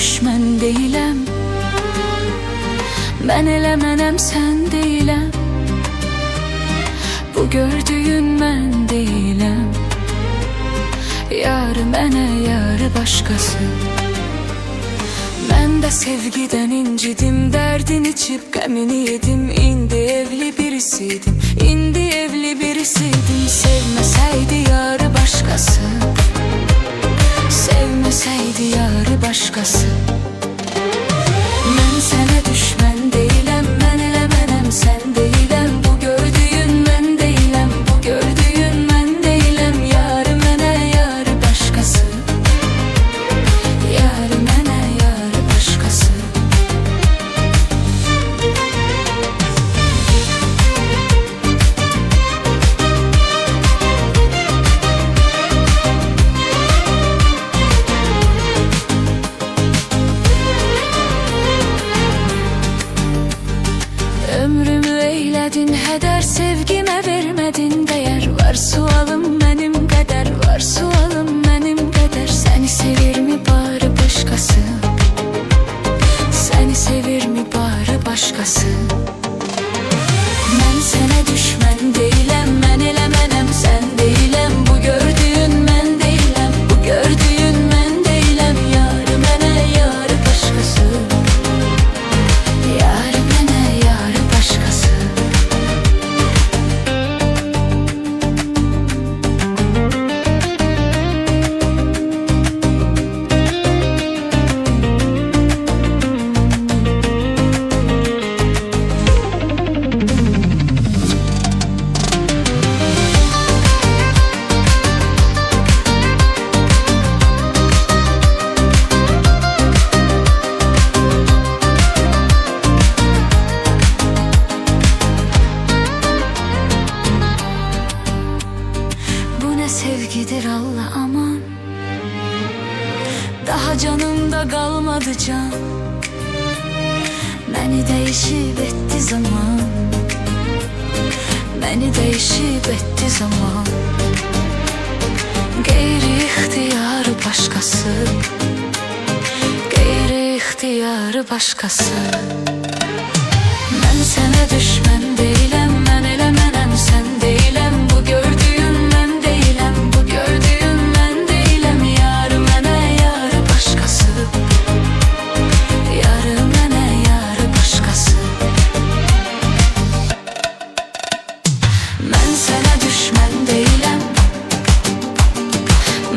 düşmən deyiləm. Mən elə mənəm, sən deyiləm. Bu gördüyün mən deyiləm. Yarı mənə, yarı başqası. Mən də sevgidən incidim, dərdin içib qəmini yedim. İndi evli birisiydim, indi evli birisiydim. Sevməsəydi yarı başqası, sevməsəydi yarı başqası. Mən sənə düşmən deyiləm, mən elə mənəm, sən deyiləm. Bu gördüyün mən deyiləm, bu gördüyün mən deyiləm. Yarı mənə, yarı başqası, yarı mənə, yarı başqası. Ömrümü eylədin hədər, sevgimə vermədin dəyər. Var sualım mənim qədər, var sualım mənim qədər. Səni sevirmi bari başqası, səni sevirmi bari başqası. Mən sənə düşmən deyiləm, mən elə mənəm, sən deyiləm. Bu gördüyün mən deyiləm, bu gördüyün mən deyiləm. Yarı mənə, yarı başqası, yarı mənə, yarı başqası. Sevgidir Allah aman, daha canımda qalmadı can. Məni dəyişib etdi zaman, məni dəyişib etdi zaman. Qeyri-ixtiyarı başqası, qeyri-ixtiyarı başqası. Mən sənə düşmən deyiləm, mən elə mənəm, sən deyiləm. Bu gördüyün mən deyiləm, bu gördüyün mən deyiləm. Yarı mənə, yarı başqası, yarı mənə, yarı başqası. Mən sənə düşmən deyiləm,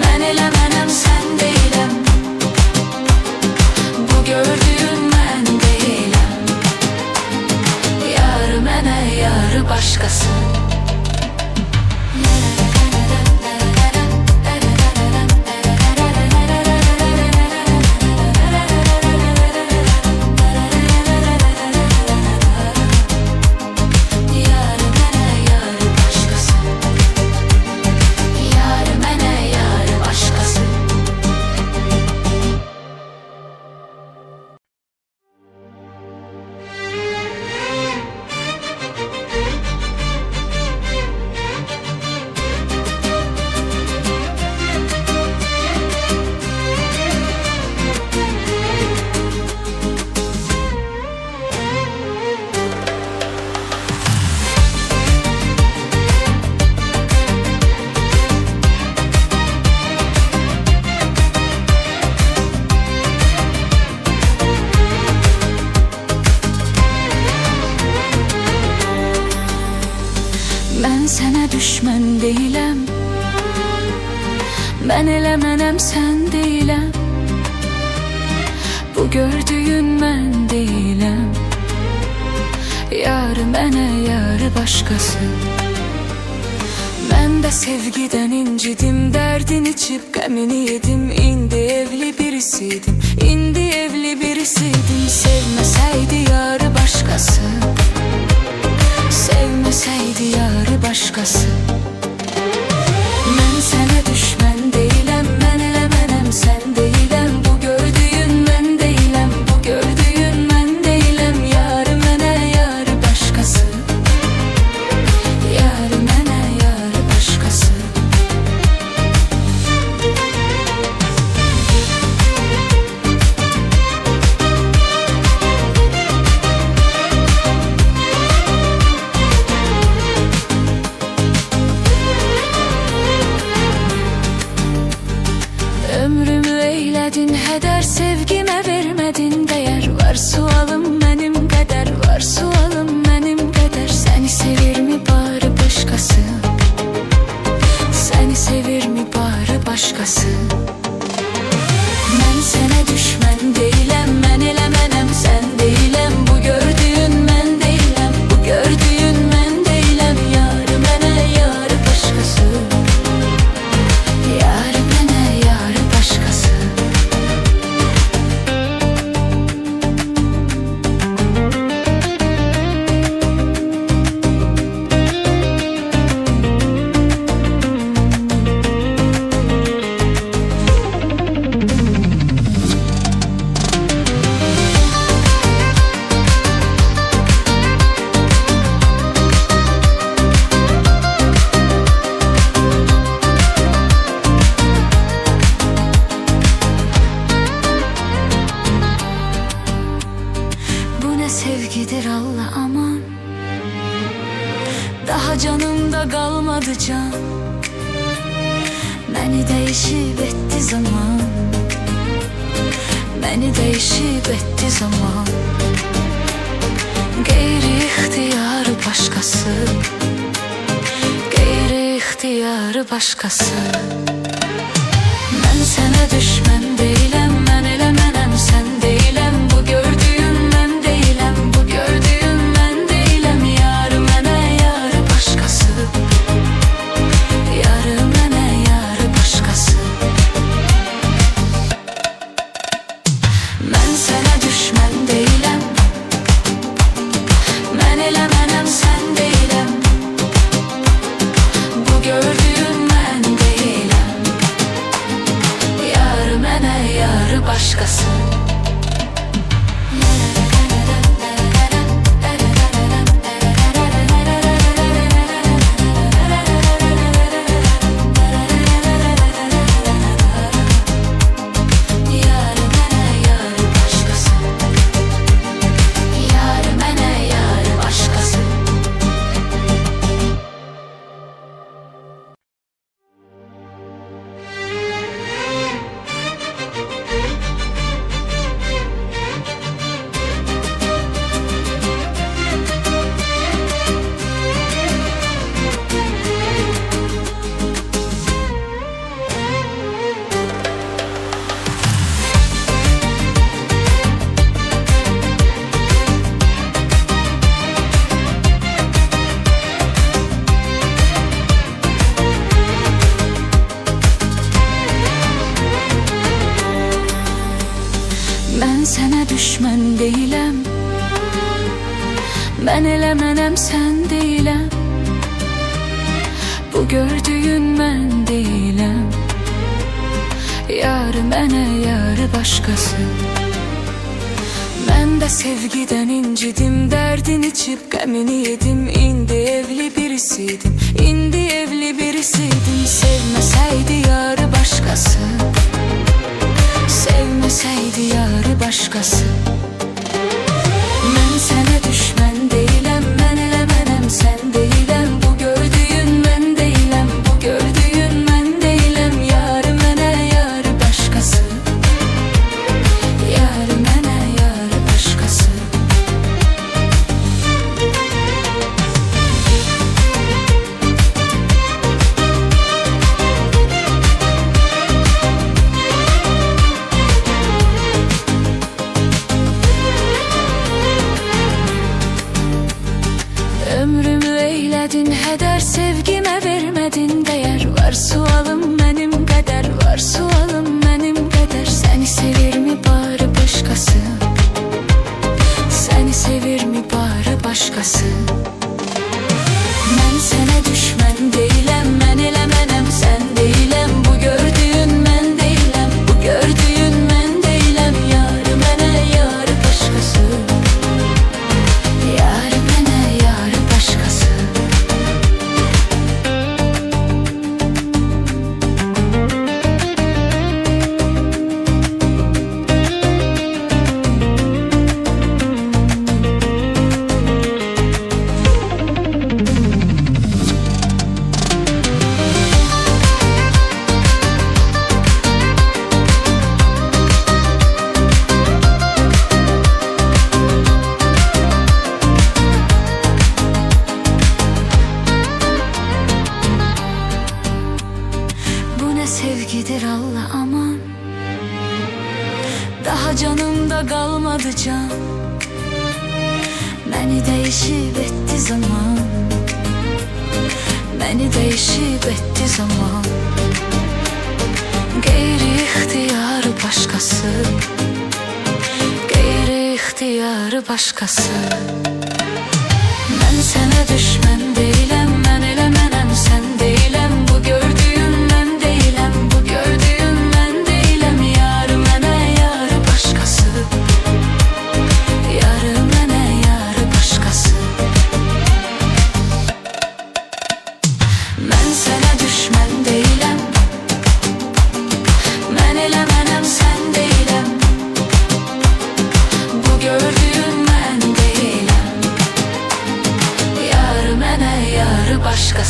mən elə mənəm, sən deyiləm. Bu gördüyün mən deyiləm. Yarı mənə, yarı başqası. Mən sənə düşmən deyiləm, mən elə mənəm, sən deyiləm. Bu gördüyün mən deyiləm. Yarı mənə, yarı başqası. Mən də sevgidən incidim, dərdin içib qəmini yedim. İndi evli birisiydim, indi evli birisiydim. Sevməsəydi yarı başqası, sevməsəydi yarı başqası. Mən sənə düşmən deyiləm, mən elə mənəm, sən deyiləm. Bu gördüyün mən deyiləm, bu gördüyün mən deyiləm. Yarı mənə, yarı başqası, yarı mənə, yarı başqası. can. Məni dəyişib etdi zaman, məni dəyişib etdi zaman. Qeyri-ixtiyarı başqası, qeyri-ixtiyarı başqası. Mən sənə düşmən deyiləm, mən elə mənəm, sən deyiləm. Bu gördüyün mən deyiləm, bu gördüyün mən deyiləm. Yarı mənə, yarı başqası, yarı mənə, yarı başqası. Mən sənə düşmən deyiləm, mən elə mənəm, sən deyiləm. Bu gördüyün mən deyiləm, yarı mənə, yarı başqası. Mən sənə düşmən deyiləm, mən elə mənəm, sən deyiləm. Bu gördüyün mən deyiləm, yarı mənə, yarı başqası. Mən də sevgidən incidim, dərdin içib qəmini yedim. İndi evli birisiydim, indi evli birisiydim. Sevməsəydi yarı başqası, sevməsəydi yarı başqası. Mən sənə düşmən deyiləm, mən elə mənəm, sən deyiləm. Bu gördüyün mən deyiləm, bu gördüyün mən deyiləm. Yarı mənə, yarı başqası, yarı mənə, yarı başqası. Ömrümü eylədin hədər, sevgimə vermədin dəyər. Var sualım mənim qədər, var sualım mənim qədər. Səni sevirmi bari başqası, səni sevirmi bari başqası. Mən sənə düşmən deyiləm, mən elə mənəm, sən deyiləm. Bu gördüyün mən deyiləm, bu gördüyün mən deyiləm. Yarı mənə, yarı başqası, yarı mənə, yarı başqası. Sevgidir Allah aman, daha canımda kalmadı can. Məni dəyişib etdi zaman, məni dəyişib etdi zaman. Qeyri-ixtiyarı başqası, qeyri-ixtiyarı başqası. Mən sənə düşmən deyiləm, mən elə mənəm, sən deyiləm. Bu gördüyün mən deyiləm, bu gördüyün mən deyiləm. Yarı mənə, yarı başqası, yarı mənə, yarı başqası. Mən sənə düşmən deyiləm, mən elə mənəm, sən deyiləm. Bu gördüyün mən deyiləm, yarı mənə, yarı başqası.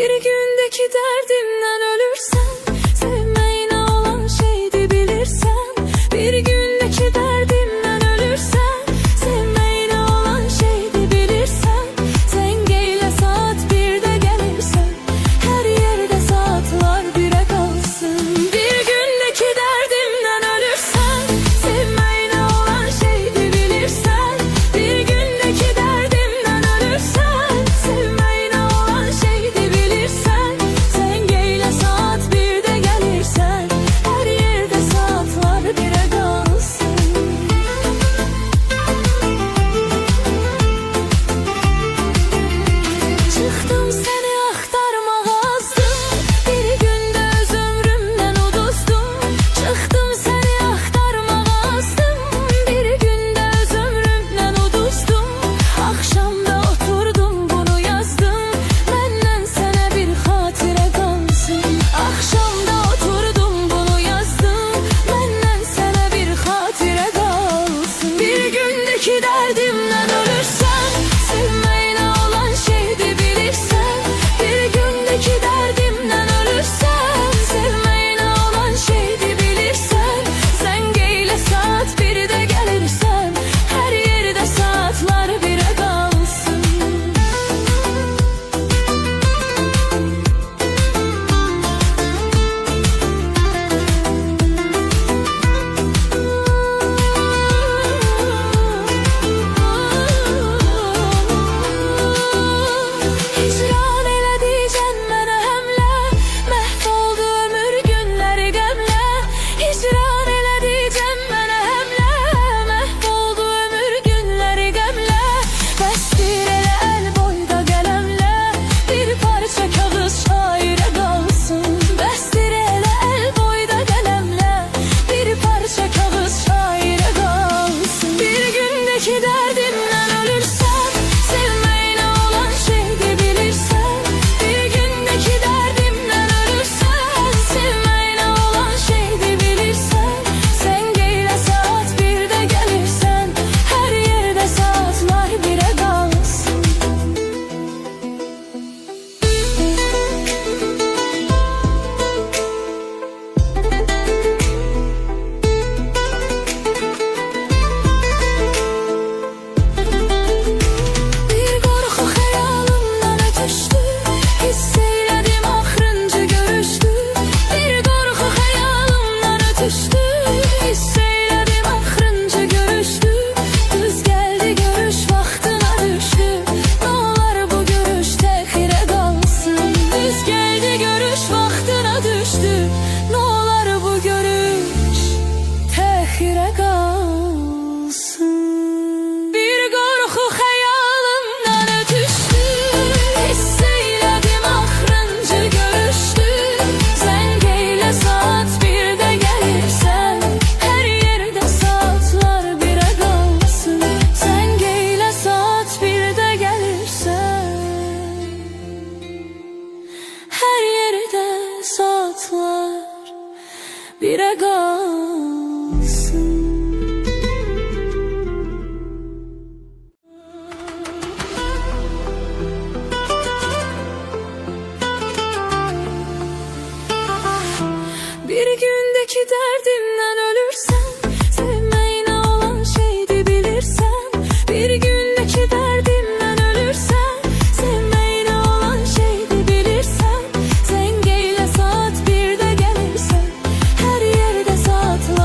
Bir gündeki derdimden ölürsen, sevmeyle olan şeydi bilirsen. Bir gündeki derdimden ölürsen, sevmeyle olan şeydi bilirsen. Dengeyle saat 1'de gelirsen, her yerde saatler 1'e kalsın. Bir gündeki derdimden ölürsen, sevmeyle olan şeydi bilirsen. Bir gündeki derdimden ölürsen, sevmeyle olan şeydi bilirsen. Dengeyle saat 1'de gelirsen, her yerde saatler 1'e kalsın. Çıktım seni aktarmağa azdım, bir günde öz ömrümden uduzdum. Çıktım seni aktarmağa azdım, bir günde öz ömrümden uduzdum. Akşamda oturdum bunu yazdım, benden sana bir hatire kalsın. Akşamda oturdum bunu yazdım, benden sana bir hatire kalsın. Bir gündeki derdimden ölürsen, sevmeyle olan şeydi bilirsen. Bir gündeki derdimden ölürsen, sevmeyle olan şeydi bilirsen. Dengeyle saat 1'de gelirsen, her yerde saatler 1'e kalsın. Hicran elədiycən mənə həmlə, məhv oldu ömür günləri qəmlə. Hicran elədiycən mənə həmlə, məhv oldu ömür günləri qəmlə. Bəsdir elə əl boyda qələmlə, bir parça kağız şairə qalsın. Bəsdir elə əl boyda qələmlə, bir parça kağız şairə qalsın. Bir gündəki dərdimdən ölürsən, sevmeyle olan şeydi bilirsen. Bir gündeki derdimden ölürsen, sevmeyle olan şeydi bilirsen. Dengeyle saat 1'de gelirsen, her yerde saatler 1'e kalsın. Bir korku xəyalımdan ötüşdü, hiss eylədim axırıncı görüşdü. Bir korku xəyalımdan ötüşdü, hiss eylədim axırıncı görüşdü. Düz gəldi görüş vaxtına düşdü, nolar bu görüş təxirə qalsın. Düz gəldi görüş vaxtına düşdü, nolar bu görüş təxirə qalsın. Bir qorxu xəyalımdan ötüşdü, hiss eylədim axırıncı görüşdü. Dengeyle saat 1'de gelirsen, her yerde saatler 1'e kalsın. Dengeyle saat 1'de gelirsen, her yerde saatler 1'e kalsın. Bir gündeki derdimden ölürsen, sevmeyle olan şeydi bilirsen. Bir gündeki derdimden ölürsen, sevmeyle olan şeydi bilirsen. Dengeyle saat 1'de gelirsen, her yerde saatler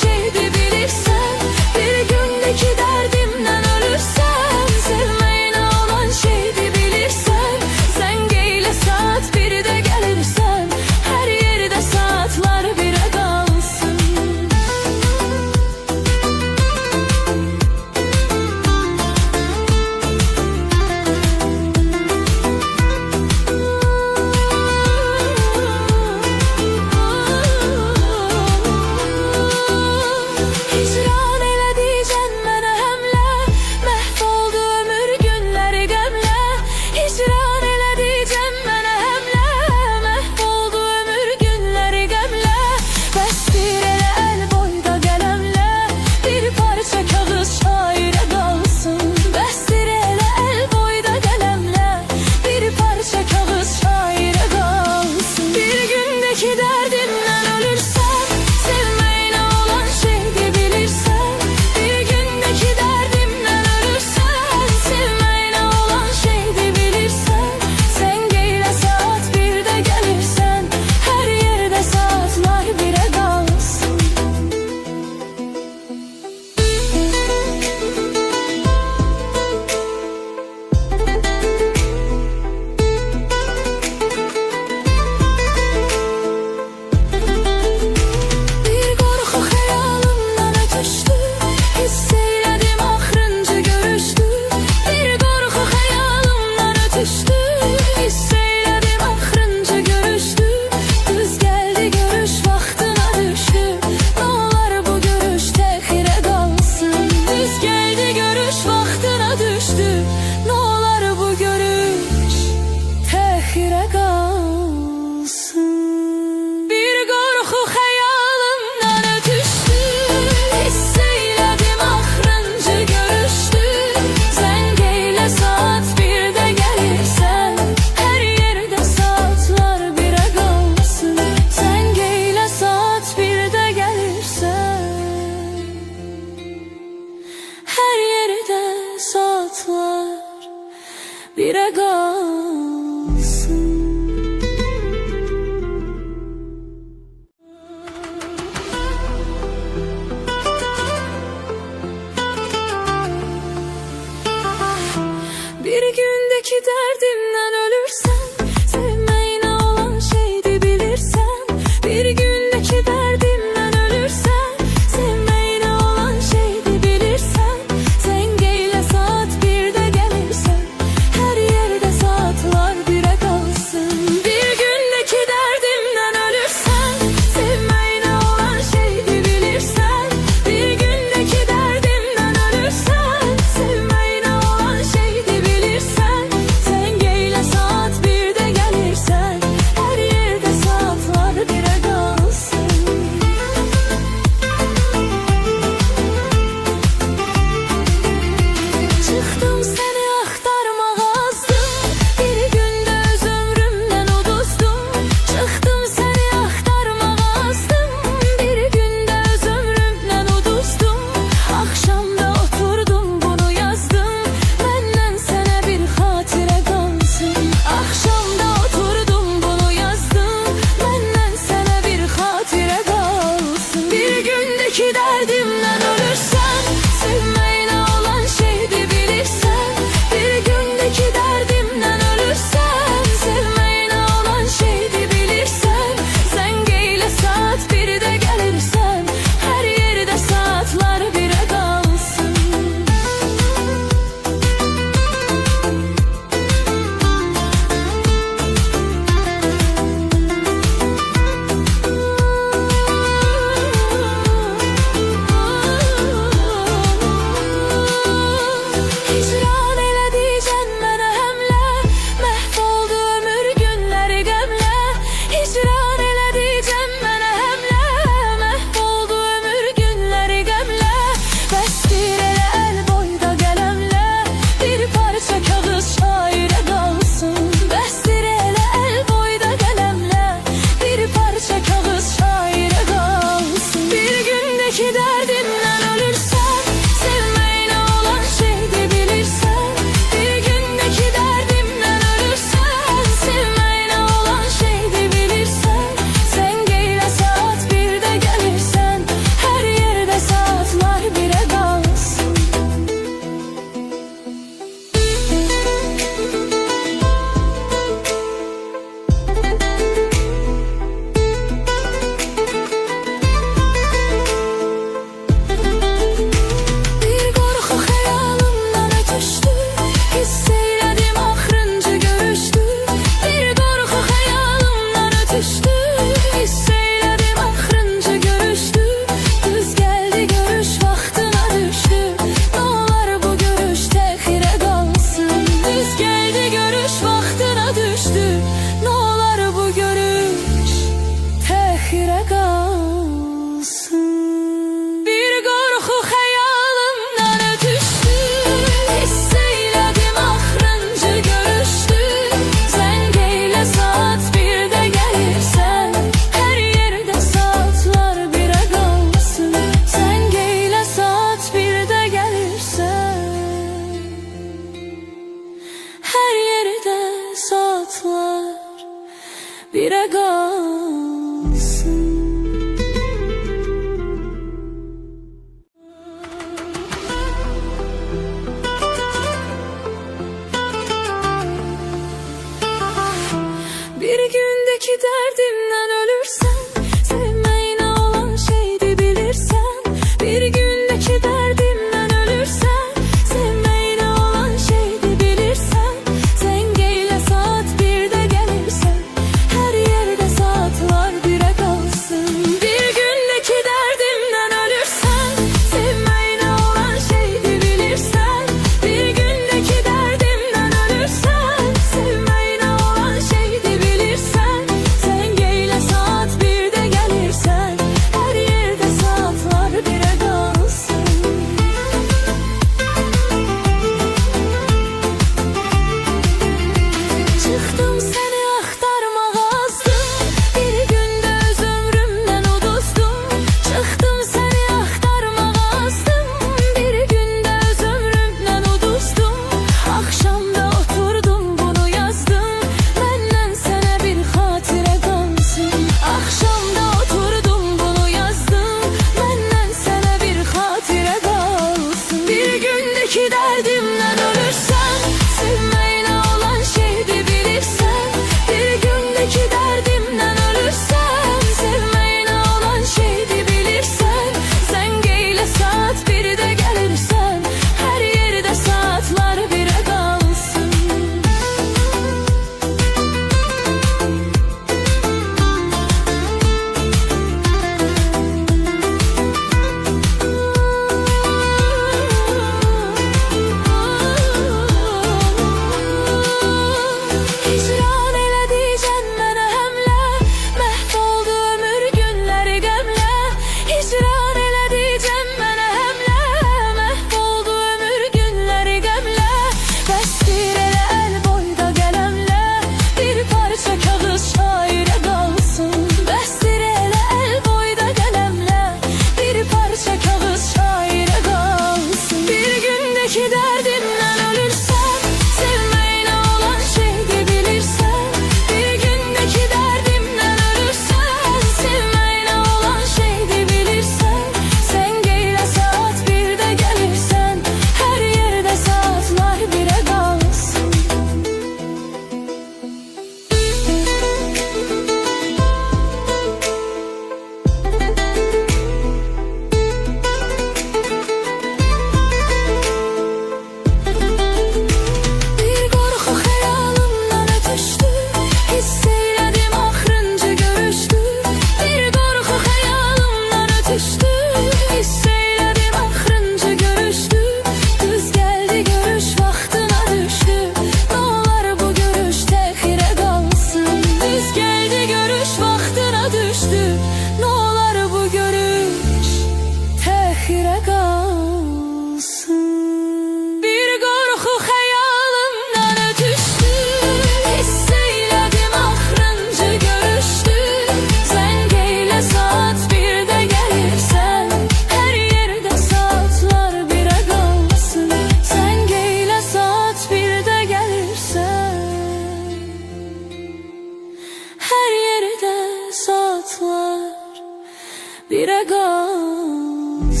bire kalsın.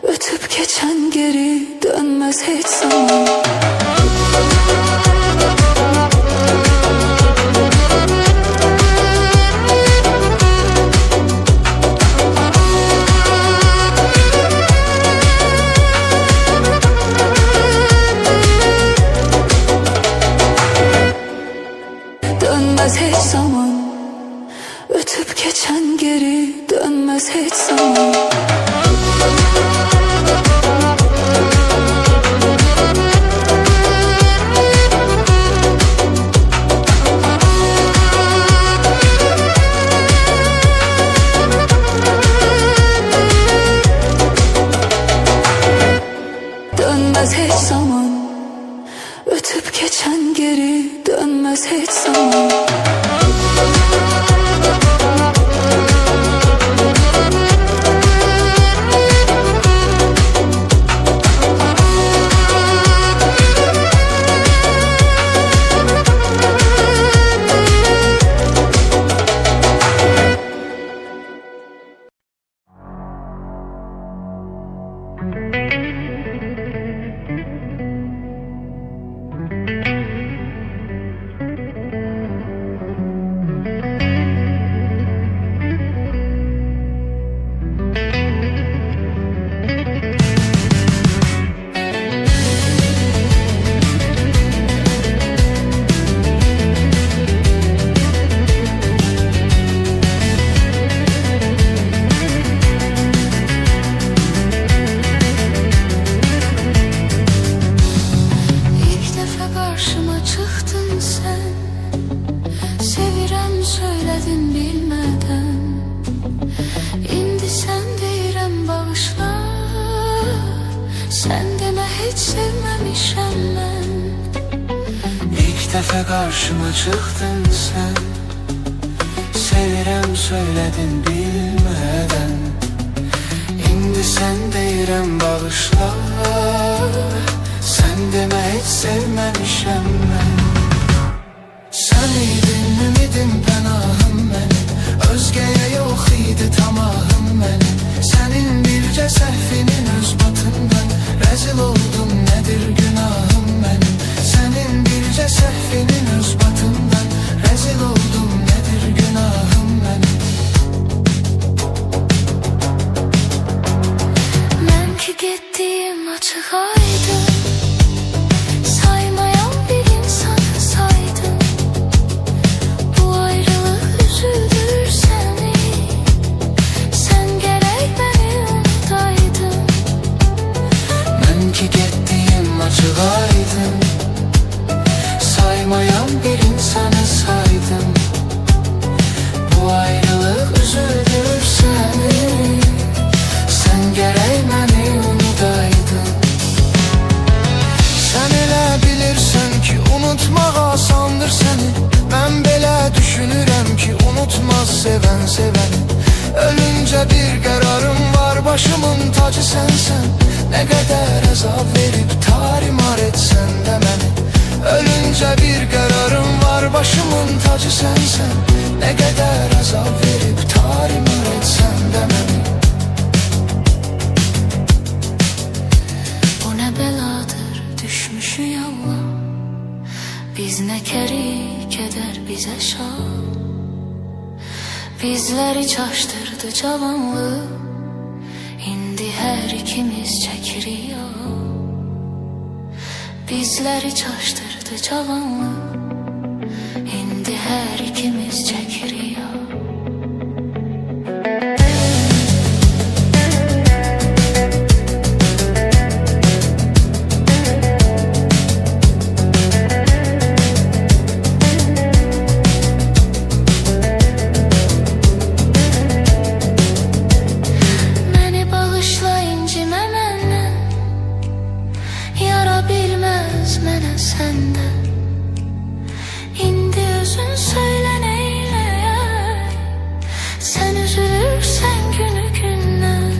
Ötüp geçen geri dönmez hiç zaman. Dönmez hiç zaman. Ötüp geçen geri dönmez hiç zaman. Dönmez hiç zaman. Ötüp geçen geri dönmez hiç zaman. Söyledin bilmeden. İndi sen deyirəm bağışla. Sen deme hiç sevmemişim ben. İlk defa karşıma çıktın sen. Sevirem söyledin bilmeden. İndi sen deyirəm bağışla. Sen deme hiç sevmemişim ben. Sen idin ümidim pənahım benim. Özgeye yok idi tamahım benim. Senin birce səhvinin öz batından rezil oldum, nedir günahım benim. Senin birce səhvinin öz batından rezil oldum, nedir günahım benim. Ben ki gittiğim açık aydın. Saymayan bir insanı saydım. Bu ayrılık üzüldür seni. Sen gerek beni unutaydın. Ben ki gittiğim açık aydın. Saymayan bir insanı saydım. Bu ayrılık üzüldür seni. Sen gerek beni unutaydın. Sen elə bilirsən ki unutmaq asandır səni. Ben belə düşünürəm ki unutmaz seven sevəni. Ölünce bir kararım var, başımın tacı sensen. Ne kadar azap verip tarimar etsen de beni. Ölünce bir kararım var, başımın tacı sensen. Ne kadar azap verip tarimar etsen de beni. Bu ne beladır düşmüşü yalla. Biz ne kerik eder bize şan. Bizleri çaştırdı cavanlığı. İndi her ikimiz çekirik yol. Bizleri çaştırdı cavanlığı. İndi her ikimiz çekirik yol. Senden indi özün söyle neyle. Sen üzülürsen günü günden.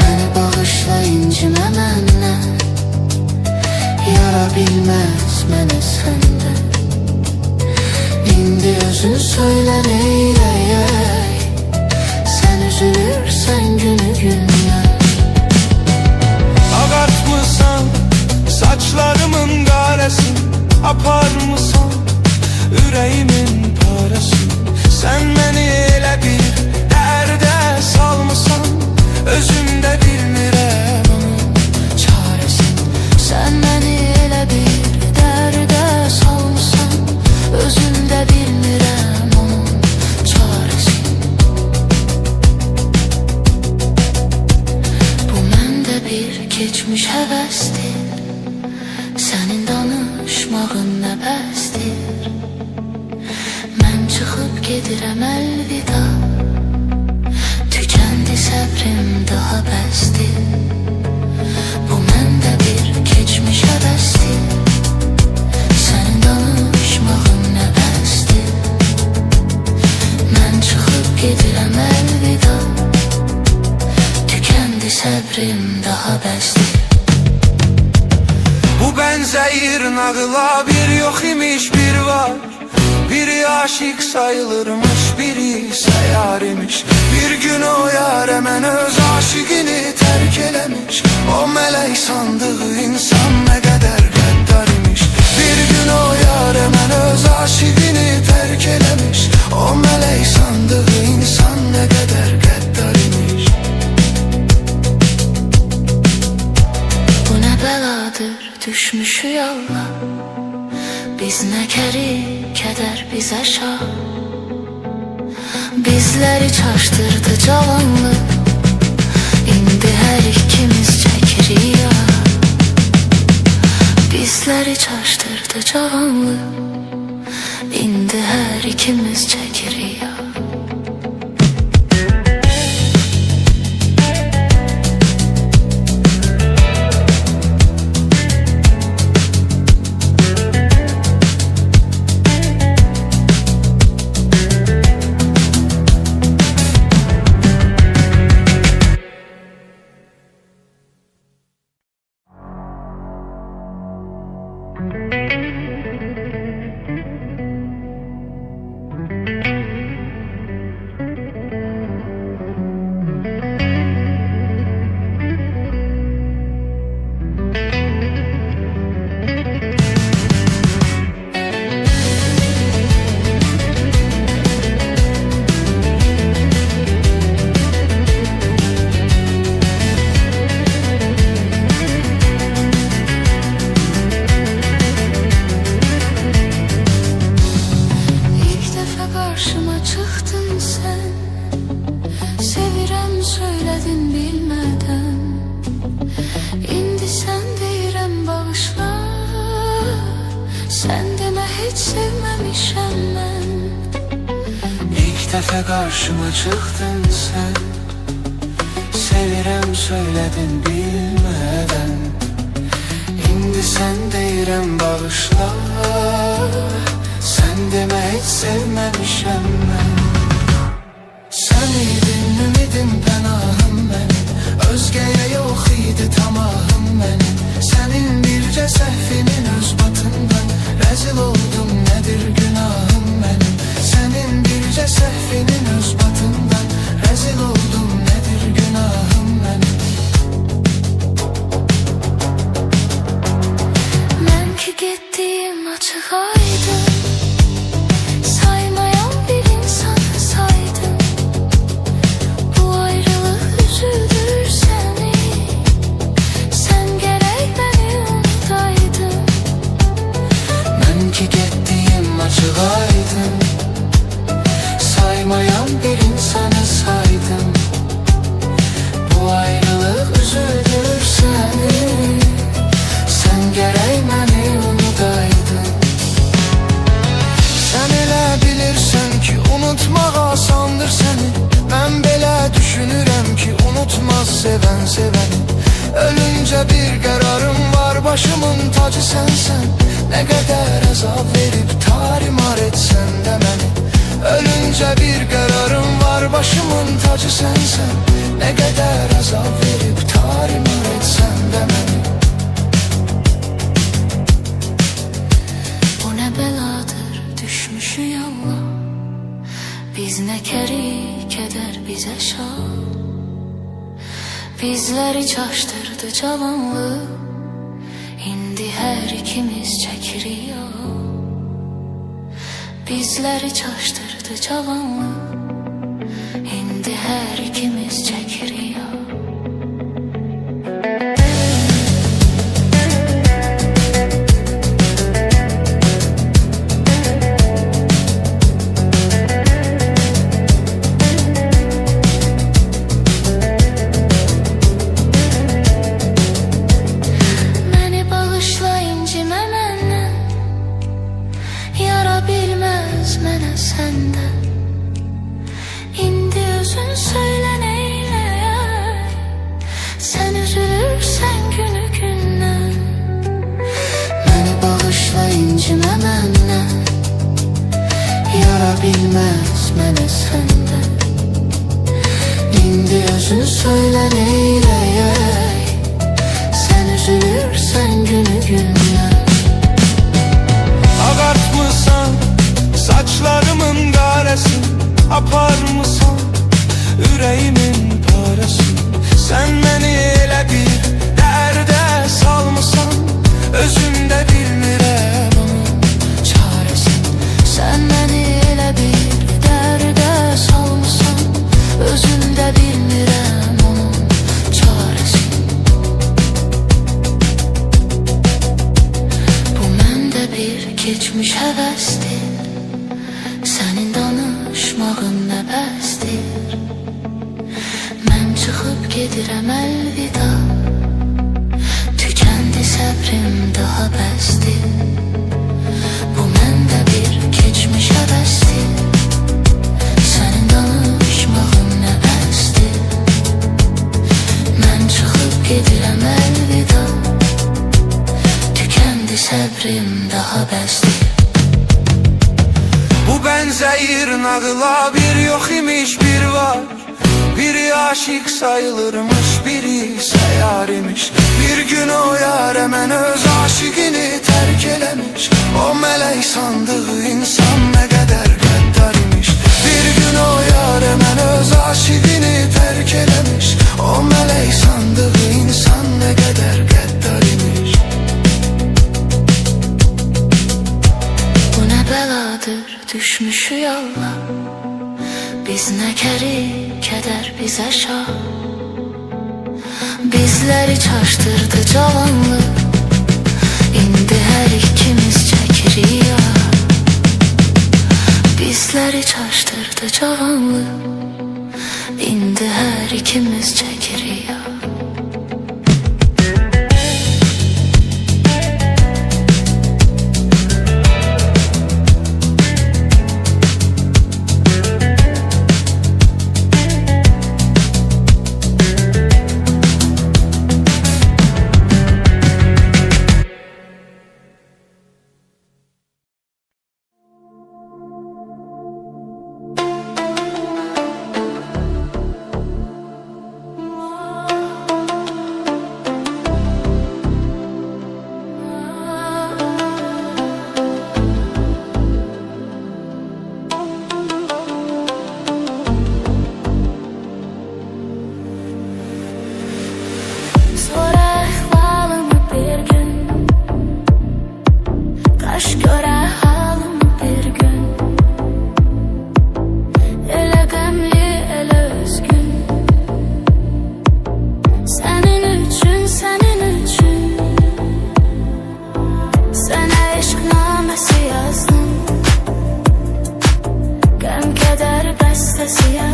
Beni bağışla incime menden. Yara bilmez mene senden. İndi özün söyle neyleyek. Sen üzülürsen günü gülme. Ağartmısan saçlarımın qaresini, aparmısan ürəyimin parasını. Sen məni elə bir dərdə salmısan, özümdə bilmirəm onun çaresini. Sen məni elə bir dərdə salmısan, özümdə bilmirəm onun çaresini. Bu məndə bir keçmiş həvəsdir, sənin danışmağın nə bəsdir. Mən çıxıb gedirəm əlvida, tükəndi səbrim daha bəsdir. Bu məndə bir keçmiş həvəsdir, sənin danışmağın nə bəsdir. Mən çıxıb gedirəm əlvida, tükəndi səbrim daha bəsdir. Bu benzeyir nağıla bir yok imiş bir var. Biri aşık sayılırmış, biri ise yar imiş. Bir gün o yar hemen öz aşıkını terk elemiş. O melek sandığı insan ne kadar gaddar imiş. Bir gün o yar hemen öz aşıkını terk elemiş. O melek sandığı insan ne kadar gaddar imiş. Bu ne beladır düşmüşü yalla, biz ne keri keder bize şah. Bizleri çaştırdı cavanlık, indi her ikimiz çekirik ya. Bizleri çaştırdı cavanlık, indi her ikimiz çekirik ya. İlk defa karşıma çıktın sen, sevirem söyledin bilmeden. İndi sen deyirəm bağışla, sen deme hiç sevmemişem ben. Sen idin ümidim pənahım benim, özgeye yok idi tamahım benim. Senin birce səhvinin öz batından rezil oldum, nedir günahım benim. Senin birce səhvinin öz batından rezil oldum, nedir günahım benim. Mən ki getdiyim açıq aydın, saymayan bir insanı saydım. Bu ayrılıq üzüldür səni, sen gerek beni unutaydın. Mən ki getdiyim açıq aydın, saymayan bir insanı saydım. Bu ayrılık üzüldür seni, sen gerek beni unutaydın. Sen elə bilirsən ki unutmaq asandır səni. Mən belə düşünürəm ki unutmaz sevən sevəni. Ölünce bir qərarım var, başımın tacı sensen. Ne kadar azab verip tarimar etsen de beni. Ölünce bir kararım var, başımın tacı sensen. Ne kadar azap verip tarimar etsen de beni. Bu ne beladır düşmüşü yallah, Biz ne keri keder bize şan. Bizleri çaştırdı cavanlık, indi her ikimiz çekiriyor. Bizleri çaştırdı cavanlık, indi her ikimiz çekiriyor. Mənə səndə indi özün söylə neyləyək. Sən üzülürsən günü gündən. Məni bağışla incimə məndən. Yara bilməz mənə səndə indi özün söylə neyləyək. Sən üzülürsən günü gündən. Ağartmısan saçlarımın qaresin, aparmısan ürəyimin parasın. Sən məni elə bir dərdə salmısan, özümdə bilmirəm onun çarəsini. Sən məni elə bir dərdə salmısan, özümdə bilmirəm onun çarəsini. Bu məndə bir keçmiş həvəsdir, sənin danışmağın nə bəsdir. Mən çıxıb gedirəm əlvida, tükəndi səbrim daha bəsdir. Bu məndə bir keçmiş həvəsdir, sənin danışmağın nə bəsdir. Mən çıxıb gedirəm əlvida, tükəndi səbrim daha bəsdir. Bu benzeyir nağıla, bir yok imiş bir var. Biri aşık sayılırmış, biri sayar imiş. Bir gün o yar hemen öz aşıkını terk elemiş. O melek sandığı insan ne kadar gaddar imiş. Bir gün o yar hemen öz aşıkını terk elemiş. O melek sandığı insan ne kadar gaddar imiş. Bu ne beladır düşmüşü yolla, biz ne keri keder bize şah. Bizleri çaştırdı cavanlık, indi her ikimiz çekiriyor. Bizleri çaştırdı cavanlık, indi her ikimiz çekiriyor. Fantasía